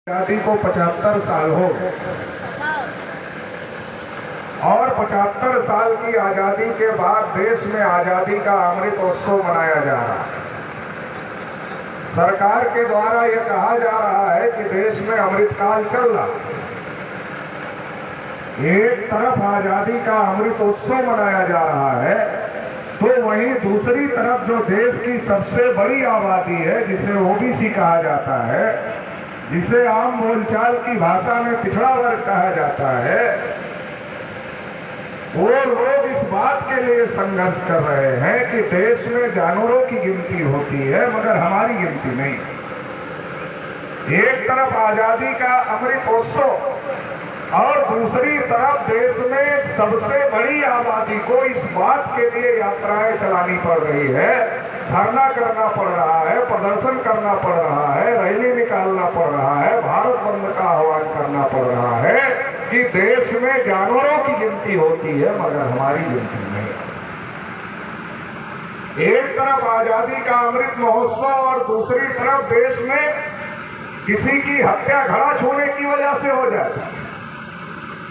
आज़ादी को 75 साल हो और 75 साल की आज़ादी के बाद देश में आज़ादी का अमृत उत्सव मनाया जा रहा है। सरकार के द्वारा यह कहा जा रहा है कि देश में अमृतकाल चल रहा है। एक तरफ आज़ादी का अमृत उत्सव मनाया जा रहा है तो वहीं दूसरी तरफ जो देश की सबसे बड़ी आबादी है, जिसे ओबीसी कहा जाता है, जिसे आम बोलचाल की भाषा में पिछड़ा वर्ग कहा जाता है, वो लोग इस बात के लिए संघर्ष कर रहे हैं कि देश में जानवरों की गिनती होती है मगर हमारी गिनती नहीं। एक तरफ आजादी का अमृतोत्सव और दूसरी तरफ देश में सबसे बड़ी आबादी को इस बात के लिए यात्राएं चलानी पड़ रही है, धरना करना पड़ रहा है, प्रदर्शन करना पड़ रहा है, रैली निकालना पड़ रहा है, भारत बंद का आह्वान करना पड़ रहा है कि देश में जानवरों की गिनती होती है मगर हमारी गिनती नहीं। एक तरफ आजादी का अमृत महोत्सव और दूसरी तरफ देश में किसी की हत्या घड़ा छूने की वजह से हो जाती है,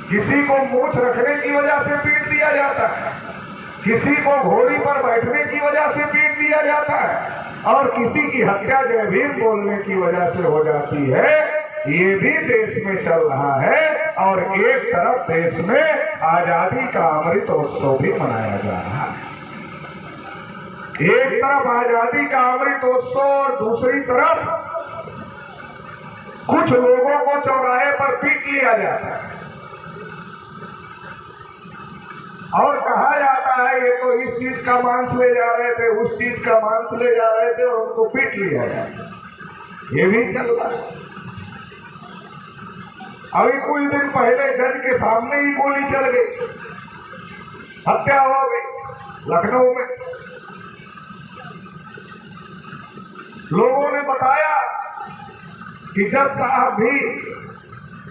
किसी को मूछ रखने की वजह से पीट दिया जाता है, किसी को घोड़ी पर बैठने की वजह से पीट दिया जाता है और किसी की हत्या जय भीम बोलने की वजह से हो जाती है। ये भी देश में चल रहा है और एक तरफ देश में आजादी का अमृत उत्सव भी मनाया जा रहा है। एक तरफ आजादी का अमृत उत्सव और दूसरी तरफ कुछ लोगों को चौराहे पर पीट लिया जाता है और कहा जाता है ये तो इस चीज का मांस ले जा रहे थे, उस चीज का मांस ले जा रहे थे और उनको पीट लिया जाता है। ये भी चल रहा है। अभी कुछ दिन पहले जज के सामने ही गोली चल गई, हत्या हो गई लखनऊ में। लोगों ने बताया कि जज साहब भी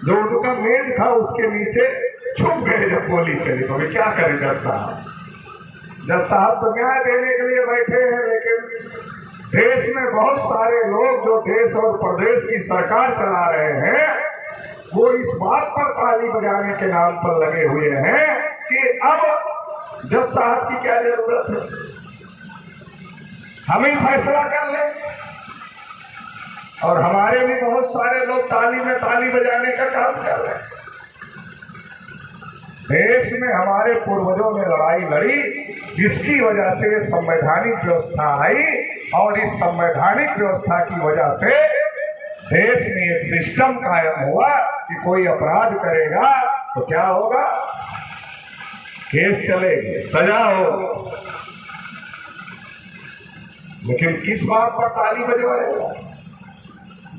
जो उनका मेज था उसके नीचे छुप गए जब गोली चली। तो क्या करें जज साहब? जज साहब तो न्याय देने के लिए बैठे हैं, लेकिन देश में बहुत सारे लोग जो देश और प्रदेश की सरकार चला रहे हैं वो इस बात पर ताली बजाने के नाम पर लगे हुए हैं कि अब जज साहब की क्या जरूरत है, हम ही फैसला कर लें। और हमारे भी बहुत सारे लोग ताली में ताली बजाने का काम कर रहे हैं। देश में हमारे पूर्वजों ने लड़ाई लड़ी जिसकी वजह से संवैधानिक व्यवस्था आई और इस संवैधानिक व्यवस्था की वजह से देश में एक सिस्टम कायम हुआ कि कोई अपराध करेगा तो क्या होगा, केस चलेगी, सजा हो। लेकिन किस बात पर ताली बजवाएगा?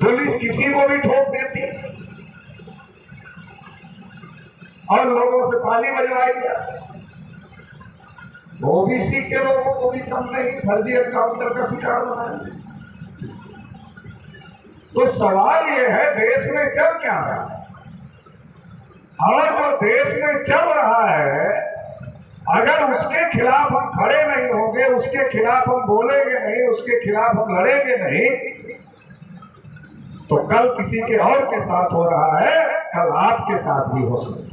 पुलिस किसी को भी ठोक देती और लोगों से ताली बजवाई जाती। ओबीसी के लोगों को भी कम नहीं, फर्जी एनकाउंटर का शिकार बनाएंगे। तो सवाल ये है देश में चल क्या रहा है और जो देश में चल रहा है अगर उसके खिलाफ हम खड़े नहीं होंगे, उसके खिलाफ हम बोलेंगे नहीं, उसके खिलाफ हम लड़ेंगे नहीं, तो कल किसी के और के साथ हो रहा है, कल आपके साथ भी हो सकता है।